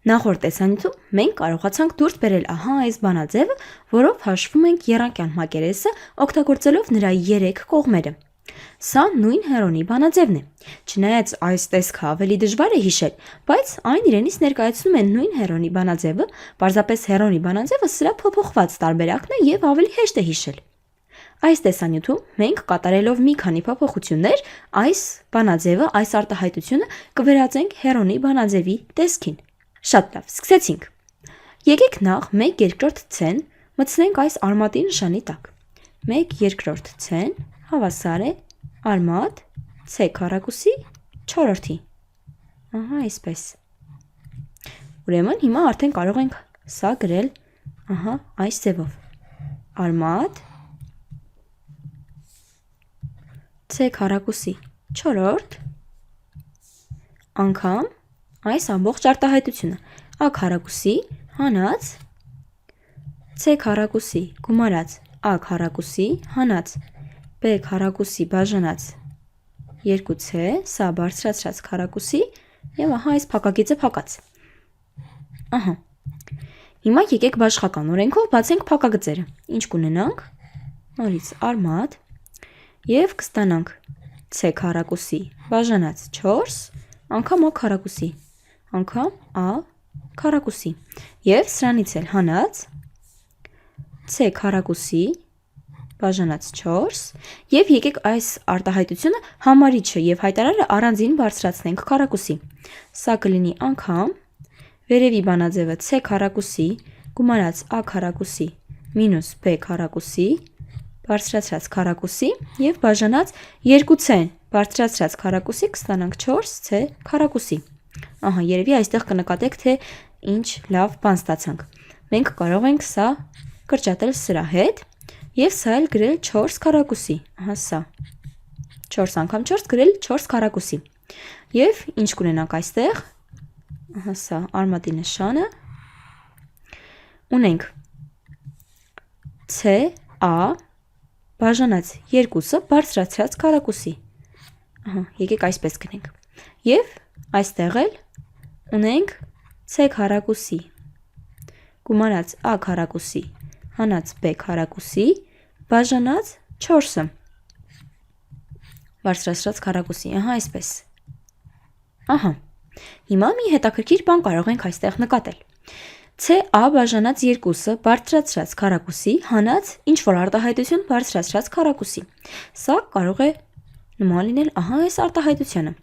Նախորդ տեսանյութում մենք կարողացանք դուրս բերել ահա այս բանաձևը, որով հաշվում ենք եռանկյան մակերեսը, օգտագործելով նրա 3 կողմերը։ Սա նույն Հերոնի բանաձևն է։ Չնայած այս տեսքը ավելի դժվար է հիշել, բայց այն իրենից ներկայացնում է նույն Հերոնի բանաձևը, պարզապես Հերոնի բանաձևը սրա փոփոխված տարբերակն է եւ ավելի հեշտ է հիշել։ Այս տեսանյութում մենք կատարելով մի քանի փոփոխություններ, այս բանաձևը, այս արտահայտությունը կվերածենք Հերոնի բանաձևի տեսքին։ Շատ լավ, սկսեցինք։ Եկեք նախ 1/2 ցեն մտցնենք այս արմատի նշանի տակ։ 1/2 ցեն հավասար է արմատ C քառակուսի 4-ի։ Ահա այսպես։ Ուրեմն հիմա արդեն կարող ենք սա գրել ահա այս ձևով։ Արմատ C քառակուսի 4 անգամ այս ամբողջ արտահայտությունը A քառակուսի հանած C քառակուսի գումարած A քառակուսի հանած B քառակուսի բաժանած 2C, սա բարձրացրած քառակուսի եւ ահա այս փակագիծը փակած։ Ահա։ Հիմա եկեք բաշխական օրենքով բացենք փակագծերը։ Ինչ կունենանք։ Նորից արմատ եւ կստանանք C քառակուսի բաժանած 4 անգամ A քառակուսի անգամ A քառակուսի եւ սրանից էլ հանած C քառակուսի բաժանած 4 եւ եկեք այս արտահայտությունը համարիչը եւ հայտարարը առանձին բարձրացնենք քառակուսի։ Սա կլինի անգամ վերևի բանաձևը C քառակուսի գումարած A քառակուսի մինուս B քառակուսի բարձրացրած քառակուսի եւ բաժանած 2C բարձրացրած քառակուսի կստանանք 4C քառակուսի։ Ահա, երևի այստեղ կնկատեք, թե ինչ լավ բան ստացանք։ Մենք կարող ենք սա կրճատել սրա հետ եւ սա էլ գրել 4 քառակուսի։ Ահա սա։ 4 անգամ 4 գրել 4 քառակուսի։ Եվ ինչ կունենանք այստեղ։ Ահա սա արմատի նշանը։ Ունենք C A բաժանած 2-ը բարձրացրած քառակուսի։ Ահա, եկեք այսպես գրենք։ Եվ այստեղ էլ ունենք C քառակուսի գումարած A քառակուսի հանած B քառակուսի բաժանած 4-ը բարձրացրած քառակուսի, ահա այսպես։ Ահա։ Հիմա մի հետաքրքիր բան կարող ենք այստեղ նկատել։ CA բաժանած 2-ը բարձրացրած քառակուսի հանած ինչ որ արտահայտություն բարձրացրած քառակուսի։ Սա կարող է նման լինել ահա այս արտահայտությանը։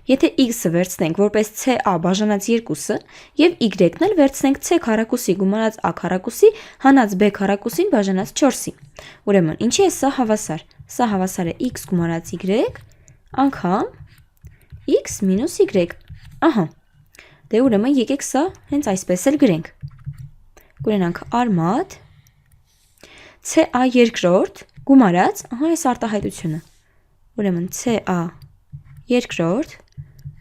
Եթե x-ը վերցնենք որպես CA բաժանած 2-ը եւ y-ն էլ վերցնենք C քառակուսի գումարած A քառակուսի հանած B քառակուսին բաժանած 4-ի։ Ուրեմն, ինչի է սա հավասար։ Սա հավասար է x գումարած y անգամ x մինուս y։ Ահա։ Դե ուրեմն եկեք սա հենց այսպես էլ գրենք։ Կունենանք արմատ CA երկրորդ գումարած ահա այս արտահայտությունը։ Ուրեմն CA երկրորդ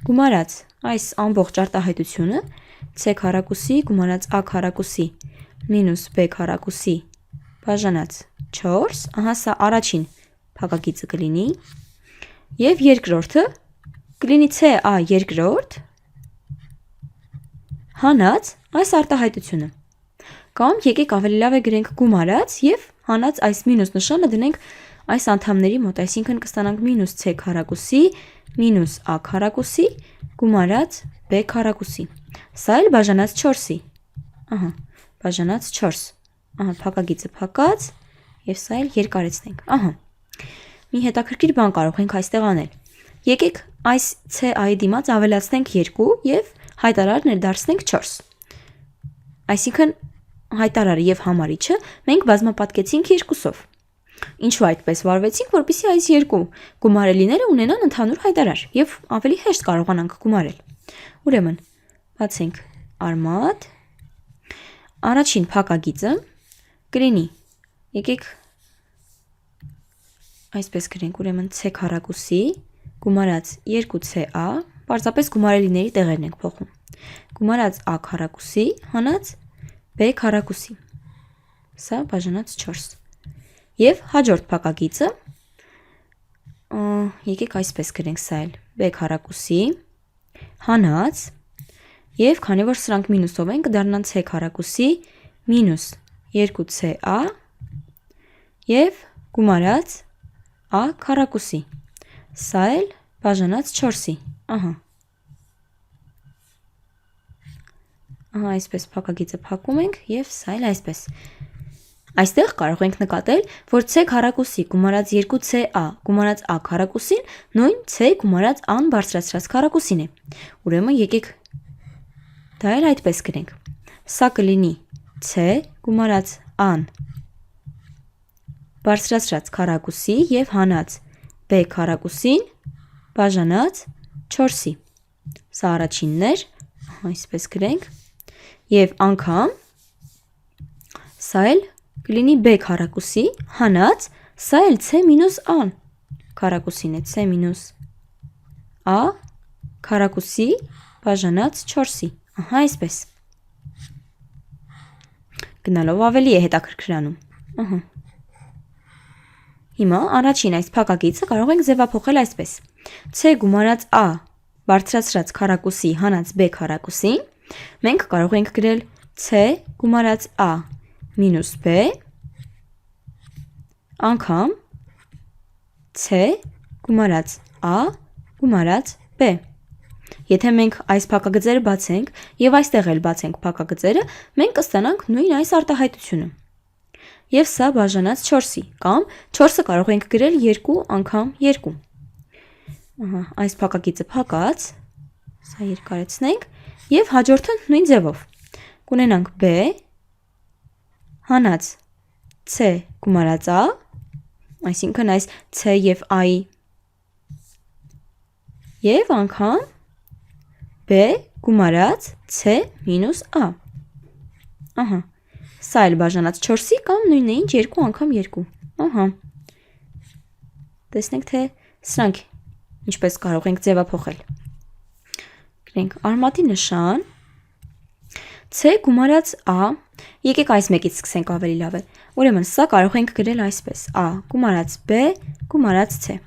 գումարած այս ամբողջ արտահայտությունը C քառակուսի գումարած A քառակուսի մինուս B քառակուսի բաժանած 4, ահա սա առաջին փակագիծը կլինի եւ երկրորդը կլինի CA երկրորդ հանած այս արտահայտությունը։ Կամ եկեք ավելի լավ է գրենք գումարած եւ հանած այս մինուս նշանը դնենք այս անդամների մոտ, այսինքն կստանանք մինուս C քառակուսի մինուս A քառակուսի գումարած B քառակուսի։ Սա էլ բաժանած 4-ի։ Ահա, բաժանած 4։ Ահա փակագիծը փակած եւ սա էլ երկարեցնենք։ Ահա։ Մի հետաքրքիր բան կարող ենք այստեղ անել։ Եկեք այս CA-ի դիմաց ավելացնենք 2 եւ հայտարարը ներդարձնենք 4։ Այսինքն հայտարարը եւ համարիչը մենք բազմապատկեցինք 2-ով։ Ինչու այդպես վարվեցինք, որպեսզի այս երկու գումարելիները ունենան ընդհանուր հայտարար եւ ավելի հեշտ կարողանանք գումարել։ Ուրեմն, բացենք արմատ։ Առաջին փակագիծը կլինի։ Եկեք այսպես գրենք, ուրեմն C քառակուսի գումարած 2CA, պարզապես գումարելիների տեղերն ենք փոխում։ Գումարած A քառակուսի հանած B քառակուսի։ Սա բաժանած 4։ Եվ հաջորդ փակագիծը եկեք այսպես գրենք սա էլ B քառակուսի հանած Եվ քանի որ սրանք մինուսով են, կդառնան c քառակուսի մինուս 2ca եւ գումարած a քառակուսի։ Սա էլ բաժանած 4-ի։ Ահա, այսպես փակագիծը փակում ենք եւ սա էլ այսպես։ Այստեղ կարող ենք նկատել, որ c քառակուսի գումարած 2ca գումարած a քառակուսին նույն c գումարած a-ն բարձրացրած քառակուսին է։ Ուրեմն եկեք դա էլ այդպես գրենք։ Սա կլինի c գումարած a-ն բարձրացրած քառակուսի եւ հանած b քառակուսին բաժանած 4-ի։ Սա առաջինն էր, այսպես գրենք, եւ անգամ սա էլ կլինի b քառակուսի հանած, սա էլ c մինուս a-ն քառակուսին է, c մինուս a քառակուսի բաժանած 4-ի։ Ահա այսպես։ Գնալով ավելի է հետաքրքրանում։ Ահա։ Հիմա առաջին այս փակագիծը կարող ենք ձևափոխել այսպես. c գումարած a բարձրացրած քառակուսի հանած b քառակուսին մենք կարող ենք գրել c գումարած a մինուս b անգամ c գումարած a գումարած b։ Եթե մենք այս փակագծերը բացենք եւ այստեղ էլ բացենք փակագծերը, մենք կստանանք նույն այս արտահայտությունը։ Եվ սա բաժանած 4-ի, կամ 4-ը կարող ենք գրել 2 անգամ 2։ Ահա, այս փակագիծը փակած, սա երկարեցնենք եւ հաջորդը նույն ձևով։ Կունենանք b հանած c գումարած a, այսինքն այս c եւ a-ի եւ անգամ b գումարած c մինուս a։ Ահա, սա էլ բաժանած 4-ի կամ նույնն է ինչ 2 անգամ 2։ Ահա։ Տեսնենք թե սրանք ինչպես կարող ենք ձևափոխել։ Գրենք արմատի նշան c գումարած a, եկեք այս մեկից սկսենք ավելի լավ է։ Ուրեմն սա կարող ենք գրել այսպես. a գումարած b գումարած c։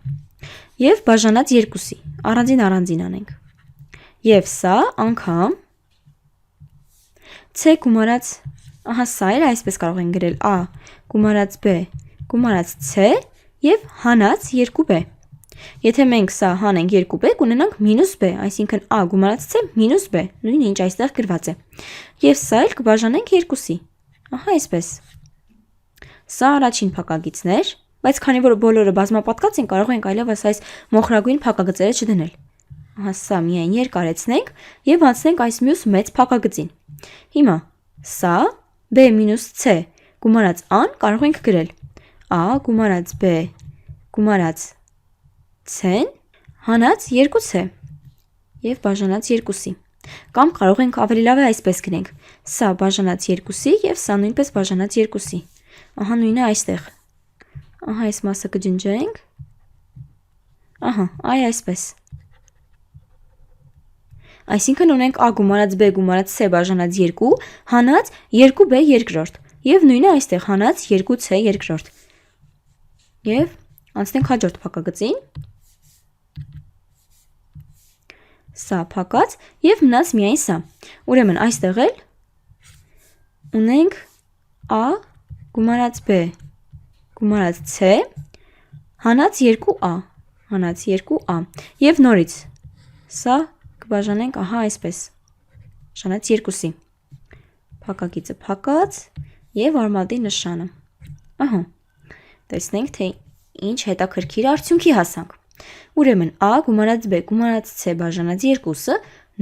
Եվ բաժանած 2-ի, առանձին անենք։ Եվ սա անգամ c գումարած, ահա սա էլ այսպես կարող ենք գրել a գումարած b գումարած c եւ հանած 2b։ Եթե մենք սա հանենք 2b, կունենանք մինուս b, այսինքն a գումարած c մինուս b, նույն ինչ այստեղ գրված է։ Եվ սա էլ կբաժանենք 2-ի։ Ահա այսպես։ Սա առաջին փակագիծն էր, բայց քանի որ բոլորը բազմապատկած են, կարող ենք այլևս այս մոխրագույն փակագծերը չդնել։ Ահա սա միայն երկարեցնենք եւ անցնենք այս մյուս մեծ փակագծին։ Հիմա սա b մինուս c գումարած a-ն կարող ենք գրել a գումարած b գումարած c-ն հանած 2c եւ բաժանած 2-ի։ Կամ կարող ենք ավելի լավ է այսպես գրենք. սա բաժանած 2-ի եւ սա նույնպես բաժանած 2-ի։ Ահա նույնը այստեղ։ Ահա այս մասը կջնջենք։ Ահա, այսպես։ Այսինքն ունենք a գումարած b գումարած c բաժանած 2 հանած 2b երկրորդ եւ նույնը այստեղ հանած 2c երկրորդ։ Եվ անցնենք հաջորդ փակագծին։ Սա փակած եւ մնաց միայն սա։ Ուրեմն այստեղ էլ ունենք a գումարած b գումարած c հանած 2a հանած 2a եւ նորից սա կբաժանենք ահա այսպես բաժանած 2-ի։ Փակագիծը փակած եւ արմատի նշանը։ Ահա, տեսնենք թե ինչ հետաքրքիր արդյունքի հասանք։ Ուրեմն a գումարած b գումարած c բաժանած 2-ը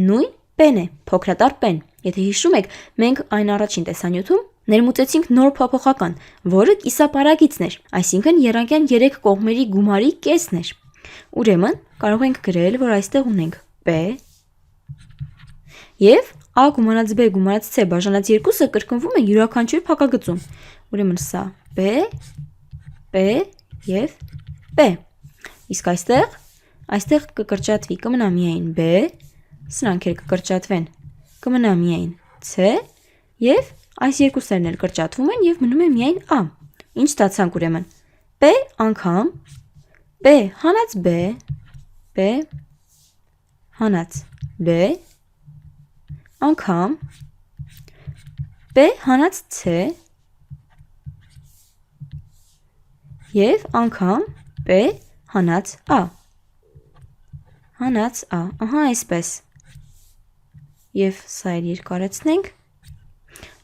նույն p-ն է, փոքրատառ p-ն։ Եթե հիշում եք, մենք այն առաջին տեսանյութում ներմուծեցինք նոր փոփոխական, որը կիսապարագիծն էր, այսինքն եռանկյան 3 կողմերի գումարի կեսն էր։ Ուրեմն կարող ենք գրել, որ այստեղ ունենք p եւ a գումարած b գումարած c բաժանած 2-ը կրկնվում է յուրաքանչյուր փակագծում։ Ուրեմն սա p եւ p։ Իսկ այստեղ կկրճատվի, կմնա միայն b, սրանք էլ կկրճատվեն, կմնա միայն c եւ այս երկուսներն էլ կրճատվում են եւ մնում է միայն a։ Ինչ ստացանք ուրեմն։ p անգամ p հանած b հանած b անգամ B հանած C և անգամ B հանած A հանած A, ահա այսպես և սա էլ երկարեցնենք,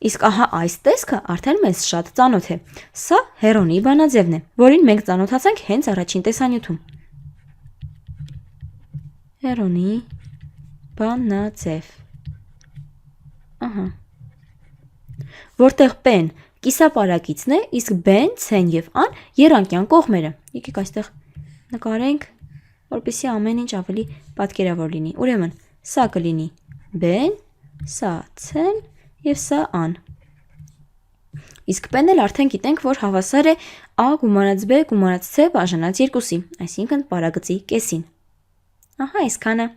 իսկ ահա այս տեսքը արդեն մեզ շատ ծանոթ է, սա Հերոնի բանաձևն է, որին մենք ծանոթացանք հենց առաջին տեսանյութում, Հերոնի բանաձև, ահա, որտեղ P-ն կիսապարակիցն է, իսկ B-ն, C-ն և A-ն եռանկյան կողմերը, եկեք այստեղ նկարենք, որպեսզի ամեն ինչ ավելի պատկերավոր լինի, ուրեմն սա կլինի B-ն, սա C-ն և սա A-ն, իսկ P-ն էլ արդեն գիտենք, որ հավասար է A գումարած B գումարած C բաժանած 2-ի, այսինքն պարագծի կեսին, ահա այսքանը